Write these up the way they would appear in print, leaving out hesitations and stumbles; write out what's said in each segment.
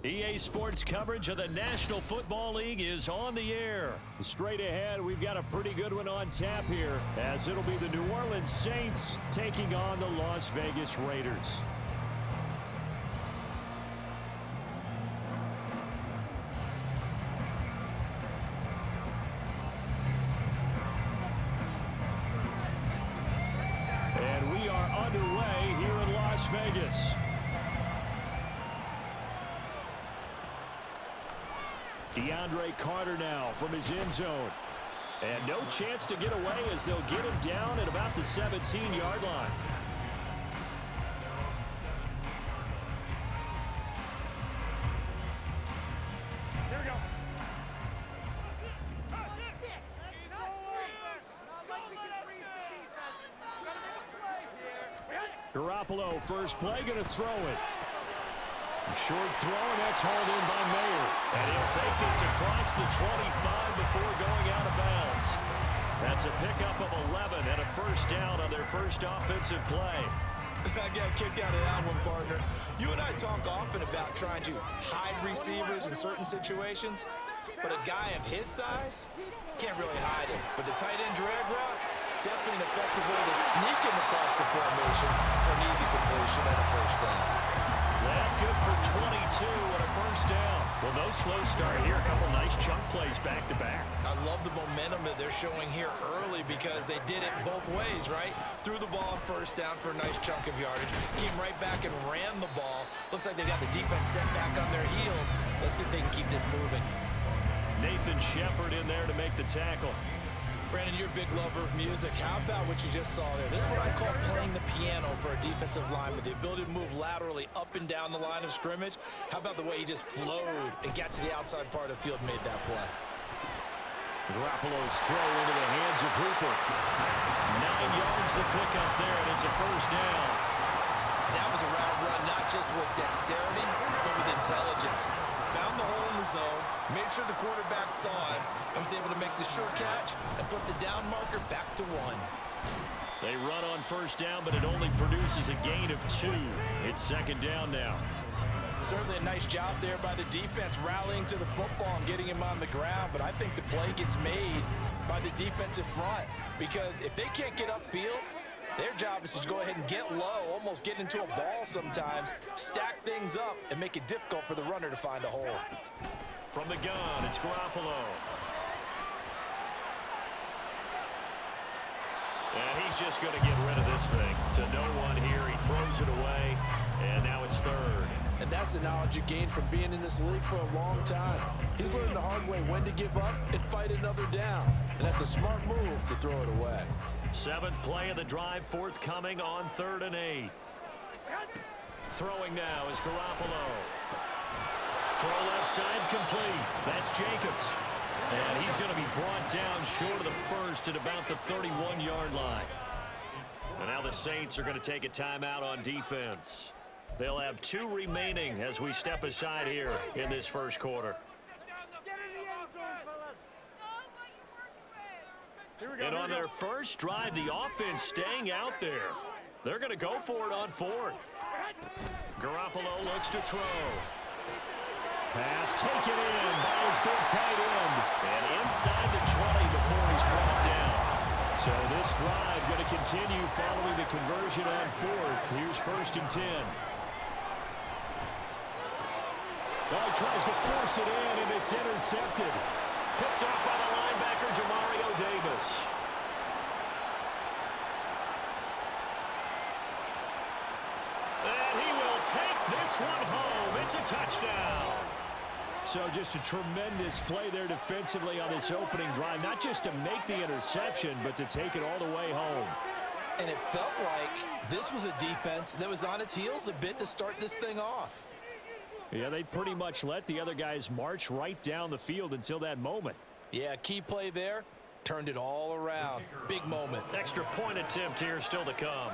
EA Sports coverage of the National Football League is on the air. Straight ahead, we've got a pretty good one on tap here, as it'll be the New Orleans Saints taking on the Las Vegas Raiders. And we are underway here in Las Vegas. DeAndre Carter now from his end zone. And no chance to get away as they'll get him down at about the 17-yard line. Here we go. Garoppolo, first play, going to throw it. Short throw, and that's hauled in by Mayer. And he'll take this across the 25 before going out of bounds. That's a pickup of 11 and a first down on their first offensive play. I got kicked out of that one, partner. You and I talk often about trying to hide receivers in certain situations, but a guy of his size can't really hide it. But the tight end drag route, definitely an effective way to sneak him across the formation for an easy completion and a first down. That good for 22 and a first down. Well, no slow start here. A couple nice chunk plays back-to-back. I love the momentum that they're showing here early because they did it both ways, right? Threw the ball on first down for a nice chunk of yardage. Came right back and ran the ball. Looks like they got the defense set back on their heels. Let's see if they can keep this moving. Nathan Shepard in there to make the tackle. Brandon, you're a big lover of music. How about what you just saw there? This is what I call playing the piano for a defensive lineman. The ability to move laterally up and down the line of scrimmage. How about the way he just flowed and got to the outside part of the field and made that play? Garoppolo's throw into the hands of Hooper. 9 yards to pick up there, and it's a first down. That was a route run, not just with dexterity, but with intelligence. Found the hole in the zone, made sure the quarterback saw him, and was able to make the short catch and flip the down marker back to 1. They run on first down, but it only produces a gain of 2. It's second down now. Certainly a nice job there by the defense rallying to the football and getting him on the ground, but I think the play gets made by the defensive front because if they can't get upfield, their job is to go ahead and get low, almost get into a ball sometimes, stack things up, and make it difficult for the runner to find a hole. From the gun, it's Garoppolo. And he's just going to get rid of this thing. To no one here, he throws it away, and now it's third. And that's the knowledge you gain from being in this league for a long time. He's learned the hard way when to give up and fight another down. And that's a smart move to throw it away. 7th play of the drive, forthcoming on 3rd and 8. Throwing now is Garoppolo. Throw left side complete. That's Jacobs. And he's going to be brought down short of the first at about the 31-yard line. And now the Saints are going to take a timeout on defense. They'll have 2 remaining as we step aside here in this first quarter. And on their first drive, the offense staying out there. They're going to go for it on 4th. Garoppolo looks to throw. Pass taken in by his big tight end. And inside the 20 before he's brought down. So this drive going to continue following the conversion on 4th. Here's 1st and 10. Well, he tries to force it in, and it's intercepted. Picked off by the linebacker, Jamario Davis. And he will take this one home. It's a touchdown. So just a tremendous play there defensively on this opening drive. Not just to make the interception, but to take it all the way home. And it felt like this was a defense that was on its heels a bit to start this thing off. Yeah, they pretty much let the other guys march right down the field until that moment. Yeah, key play there. Turned it all around. Big moment. Extra point attempt here still to come.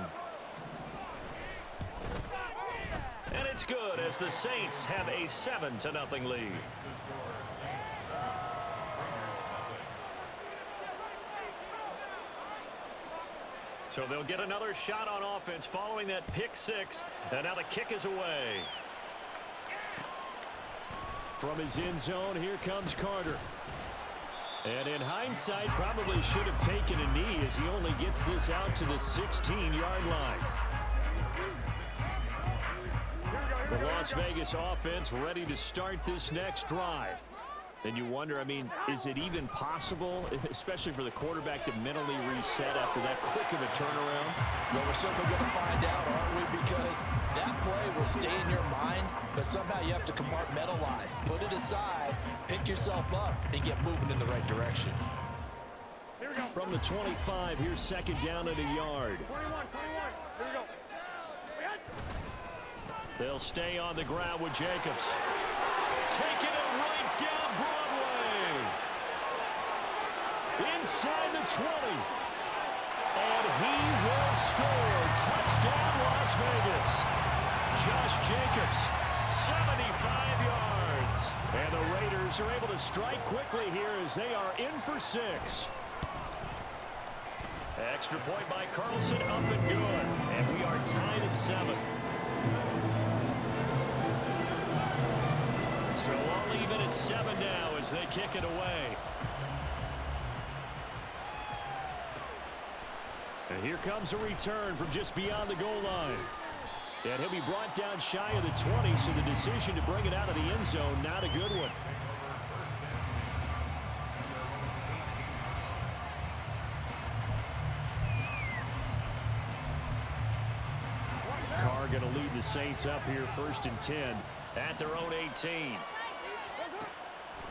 And it's good as the Saints have a 7-0 lead. So they'll get another shot on offense following that pick 6. And now the kick is away. From his end zone, here comes Carter. And in hindsight, probably should have taken a knee as he only gets this out to the 16-yard line. The Las Vegas offense ready to start this next drive. And you wonder, I mean, is it even possible, especially for the quarterback, to mentally reset after that quick of a turnaround? Well, we're certainly going to find out, aren't we? Because that play will stay in your mind, but somehow you have to compartmentalize. Put it aside, pick yourself up, and get moving in the right direction. Here we go. From the 25, here's second down at a yard. 21. Here we go. They'll stay on the ground with Jacobs. Taking it right down Broadway. Inside the 20. And he will score. Touchdown, Las Vegas. Josh Jacobs, 75 yards. And the Raiders are able to strike quickly here as they are in for 6. Extra point by Carlson, up and good. And we are tied at 7. So all even at 7 now as they kick it away. And here comes a return from just beyond the goal line. And he'll be brought down shy of the 20, so the decision to bring it out of the end zone, not a good one. Carr going to lead the Saints up here 1st and 10 at their own 18.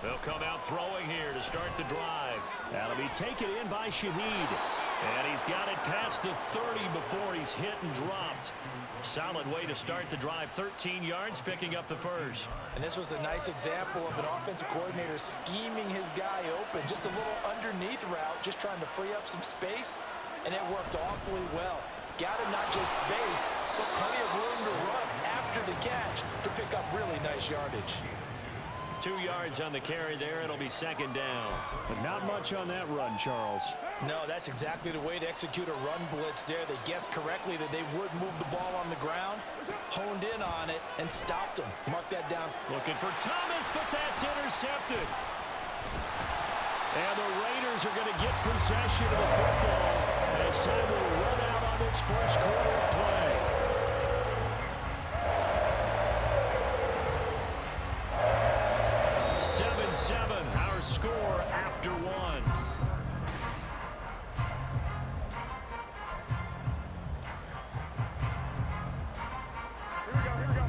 They'll come out throwing here to start the drive. That'll be taken in by Shaheed. And he's got it past the 30 before he's hit and dropped. Solid way to start the drive. 13 yards, picking up the first. And this was a nice example of an offensive coordinator scheming his guy open. Just a little underneath route, just trying to free up some space. And it worked awfully well. Got him not just space, but plenty of room to run after the catch to pick up really nice yardage. 2 yards on the carry there. It'll be second down. But not much on that run, Charles. No, that's exactly the way to execute a run blitz there. They guessed correctly that they would move the ball on the ground, honed in on it, and stopped them. Mark that down. Looking for Thomas, but that's intercepted. And the Raiders are going to get possession of the football as time will run out on this first quarter of play. Our score after 1. Here we go.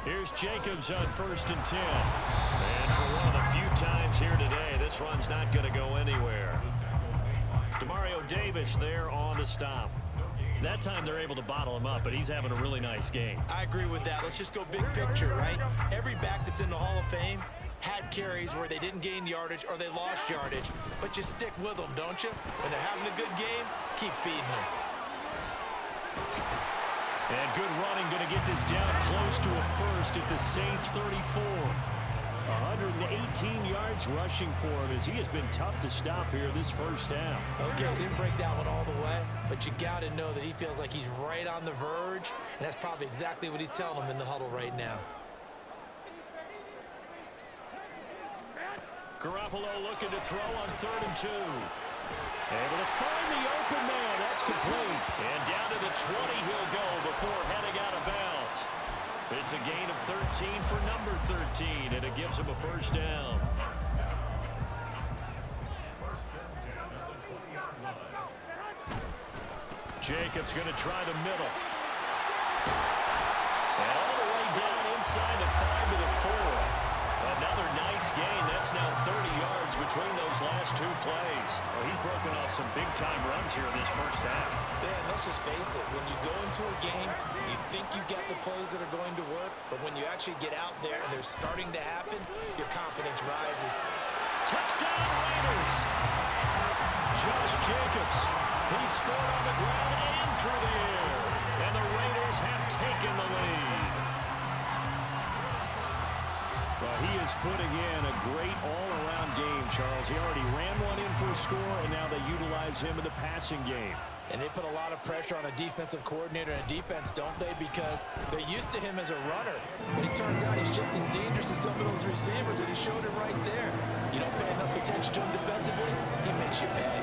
Here's Jacobs on 1st and 10. And for one of the few times here today, this run's not going to go anywhere. Demario Davis there on the stop. That time they're able to bottle him up, but he's having a really nice game. I agree with that. Let's just go big picture, right? Every back that's in the Hall of Fame had carries where they didn't gain yardage or they lost yardage, but you stick with them, don't you? When they're having a good game, keep feeding them. And good running, going to get this down close to a first at the Saints 34. 118 yards rushing for him as he has been tough to stop here this first half. Okay, he didn't break that one all the way, but you got to know that he feels like he's right on the verge, and that's probably exactly what he's telling them in the huddle right now. Garoppolo looking to throw on 3rd and 2. Able to find the open man. That's complete. And down to the 20 he'll go before heading out of bounds. It's a gain of 13 for number 13, and it gives him a first down. Jacobs going to try the middle. And all the way down inside the 5 to the 4. Another nice gain. That's now 30 yards between those last 2 plays. Well, he's broken off some big-time runs here in this first half. Yeah, and let's just face it. When you go into a game, you think you got the plays that are going to work, but when you actually get out there and they're starting to happen, your confidence rises. Touchdown, Raiders! Josh Jacobs. He scored on the ground and through the air. And the Raiders have taken the lead. Well, he is putting in a great all-around game, Charles. He already ran one in for a score, and now they utilize him in the passing game. And they put a lot of pressure on a defensive coordinator and defense, don't they? Because they're used to him as a runner. But it turns out he's just as dangerous as some of those receivers, and he showed it right there. You don't pay enough attention to him defensively, he makes you pay.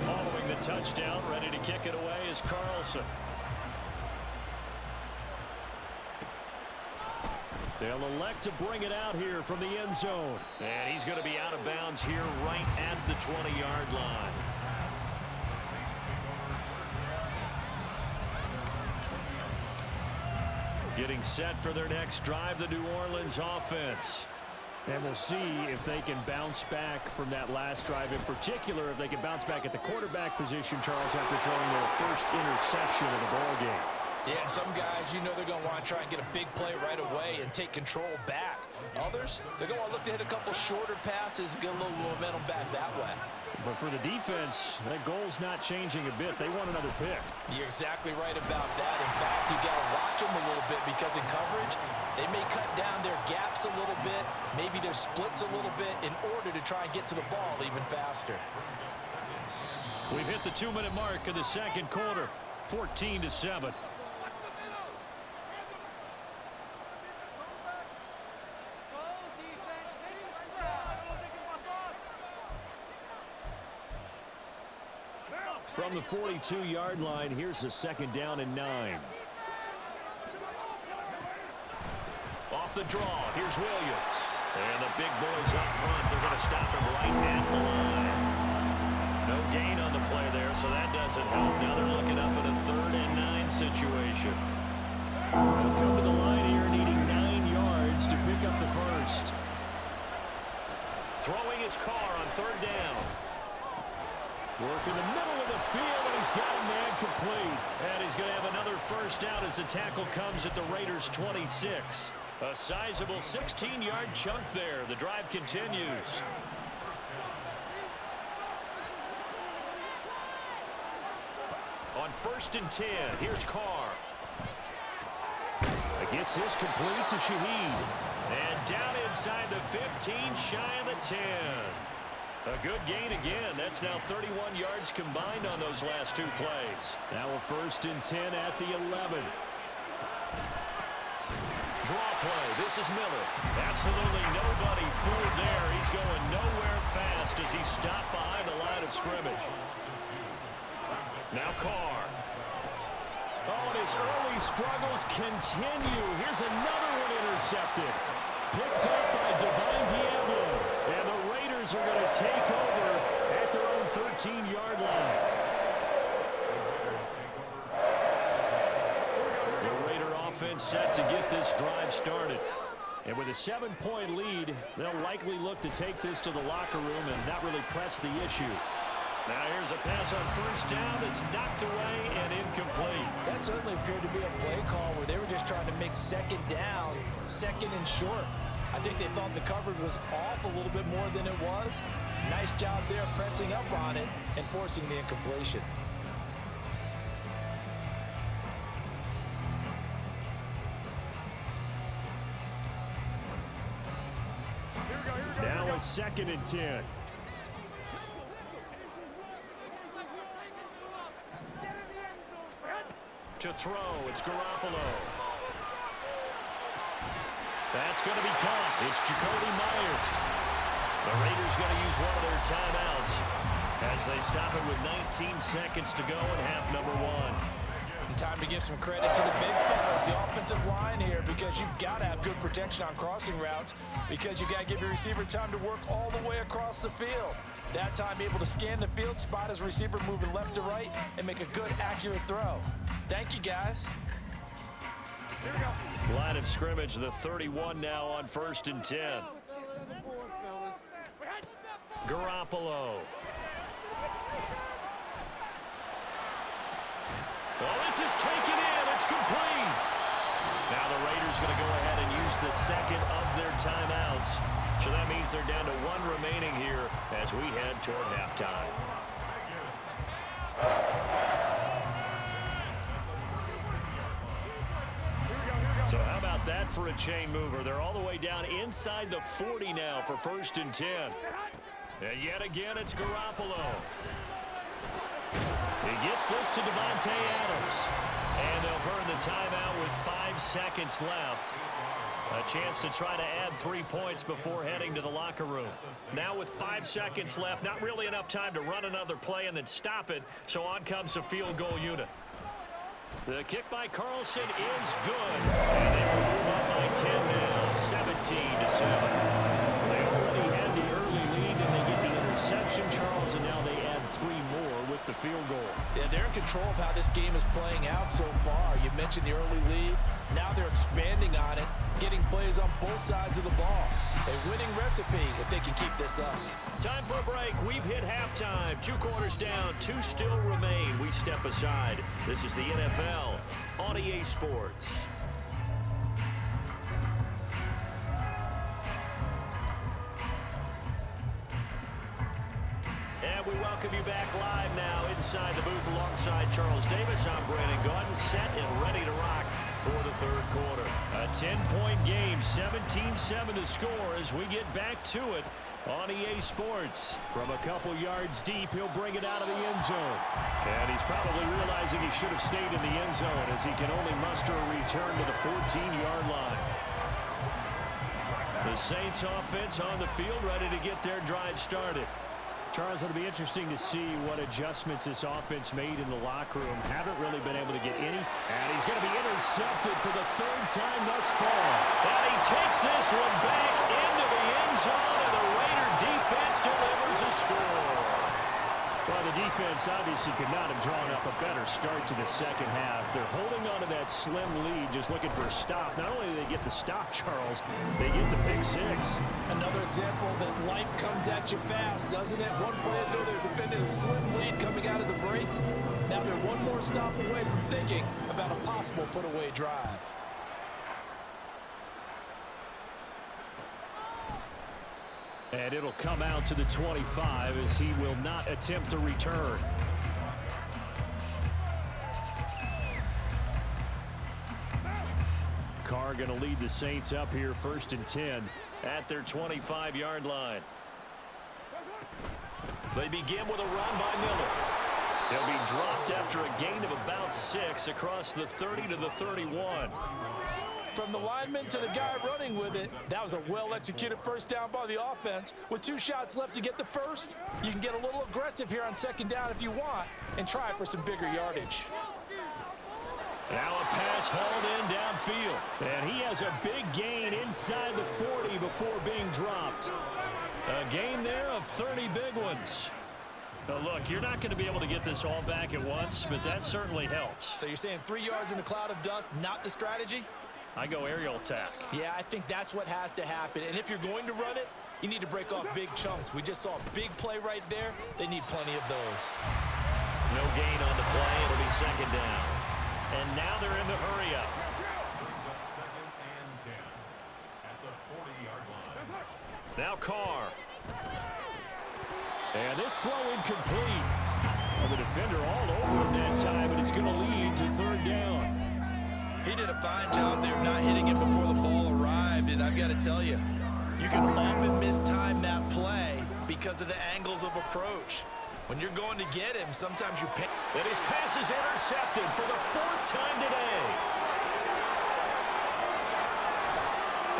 Following the touchdown, ready to kick it away is Carlson. They'll elect to bring it out here from the end zone. And he's going to be out of bounds here right at the 20-yard line. Getting set for their next drive, the New Orleans offense. And we'll see if they can bounce back from that last drive. In particular, if they can bounce back at the quarterback position, Charles, after throwing their first interception of the ball game. Yeah, some guys, you know they're going to want to try and get a big play right away and take control back. Others, they're going to want to look to hit a couple shorter passes and get a little momentum back that way. But for the defense, that goal's not changing a bit. They want another pick. You're exactly right about that. In fact, you got to watch them a little bit because in coverage, they may cut down their gaps a little bit, maybe their splits a little bit in order to try and get to the ball even faster. We've hit the 2-minute mark of the second quarter, 14-7. From the 42-yard line, here's the 2nd down and 9. Off the draw, here's Williams. And the big boys up front, they're going to stop him right at the line. No gain on the play there, so that doesn't help. Now they're looking up at a 3rd and 9 situation. They'll come to the line here needing 9 yards to pick up the first. Throwing his car on 3rd down. Work in the middle of the field, and he's got a man complete. And he's going to have another first down as the tackle comes at the Raiders' 26. A sizable 16-yard chunk there. The drive continues. On 1st and 10, here's Carr. Gets this complete to Shaheed. And down inside the 15, shy of the 10. A good gain again. That's now 31 yards combined on those last 2 plays. Now a 1st and 10 at the 11. Draw play. This is Miller. Absolutely nobody fooled there. He's going nowhere fast as he stopped behind the line of scrimmage. Now Carr. Oh, and his early struggles continue. Here's another one intercepted. Picked up by Divine Diablo. And the Raiders are going to take over at their own 13-yard line. The Raider offense set to get this drive started. And with a 7-point lead, they'll likely look to take this to the locker room and not really press the issue. Now here's a pass on 1st down that's knocked away and incomplete. That certainly appeared to be a play call where they were just trying to make 2nd down, 2nd and short. I think they thought the coverage was off a little bit more than it was. Nice job there pressing up on it and forcing the incompletion. Now a 2nd and 10. To throw, it's Garoppolo. That's going to be caught. It's Jacoby Myers. The Raiders going to use one of their timeouts as they stop it with 19 seconds to go in half number 1. And time to give some credit to the big fellas, the offensive line here, because you've got to have good protection on crossing routes, because you've got to give your receiver time to work all the way across the field. That time able to scan the field, spot his receiver moving left to right, and make a good, accurate throw. Thank you, guys. Here we go. Line of scrimmage, the 31 now on 1st and 10. Garoppolo. Oh, this is taken in. It's complete. Now the Raiders going to go ahead and use the 2nd of their timeouts. So that means they're down to 1 remaining here as we head toward halftime. So how about that for a chain mover? They're all the way down inside the 40 now for 1st and 10. And yet again, it's Garoppolo. He gets this to Davante Adams. And they'll burn the timeout with 5 seconds left. A chance to try to add 3 points before heading to the locker room. Now with 5 seconds left, not really enough time to run another play and then stop it. So on comes the field goal unit. The kick by Carlson is good. And they will move up by 10 now, 17-7. They already had the early lead, and they get the interception, Charles, and now they add 3 more with the field goal. Yeah, they're in control of how this game is playing out so far. You mentioned the early lead. Now they're expanding on it, getting plays on both sides of the ball. A winning recipe if they can keep this up. Time for a break. We've hit halftime. 2 quarters down, 2 still remain. We step aside. This is the NFL on EA Sports. And we welcome you back live now inside the booth alongside Charles Davis. I'm Brandon Gaudin, set and ready to rock for the third quarter. A 10-point game, 17-7 to score as we get back to it on EA Sports. From a couple yards deep, he'll bring it out of the end zone. And he's probably realizing he should have stayed in the end zone as he can only muster a return to the 14-yard line. The Saints offense on the field, ready to get their drive started. Charles, it'll be interesting to see what adjustments this offense made in the locker room. Haven't really been able to get any. And he's going to be intercepted for the 3rd time thus far. And he takes this one back into the end zone, and the Raider defense delivers a score. Well, the defense obviously could not have drawn up a better start to the second half. They're holding on to that slim lead, just looking for a stop. Not only do they get the stop, Charles, they get the pick 6. Another example that life comes at you fast, doesn't it? One play ago, they're defending a slim lead coming out of the break. Now they're one more stop away from thinking about a possible put-away drive. And it'll come out to the 25 as he will not attempt a return. Carr going to lead the Saints up here 1st and 10 at their 25-yard line. They begin with a run by Miller. He'll be dropped after a gain of about 6 across the 30 to the 31. From the lineman to the guy running with it, that was a well-executed first down by the offense. With 2 shots left to get the first, you can get a little aggressive here on 2nd down if you want and try for some bigger yardage. Now a pass hauled in downfield. And he has a big gain inside the 40 before being dropped. A gain there of 30 big ones. Now look, you're not going to be able to get this all back at once, but that certainly helps. So you're saying 3 yards in a cloud of dust, not the strategy? I go aerial attack. Yeah, I think that's what has to happen. And if you're going to run it, you need to break off big chunks. We just saw a big play right there. They need plenty of those. No gain on the play. It'll be 2nd down. And now they're in the hurry up. Now Carr. And this throw incomplete. Well, the defender all over him that time, and it's going to lead to 3rd down. He did a fine job there not hitting it before the ball arrived, and I've got to tell you, you can often mistime that play because of the angles of approach. When you're going to get him, sometimes you pay. And his pass is intercepted for the 4th time today.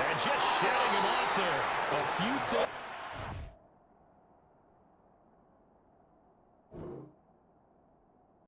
And just shutting him off there. A few things.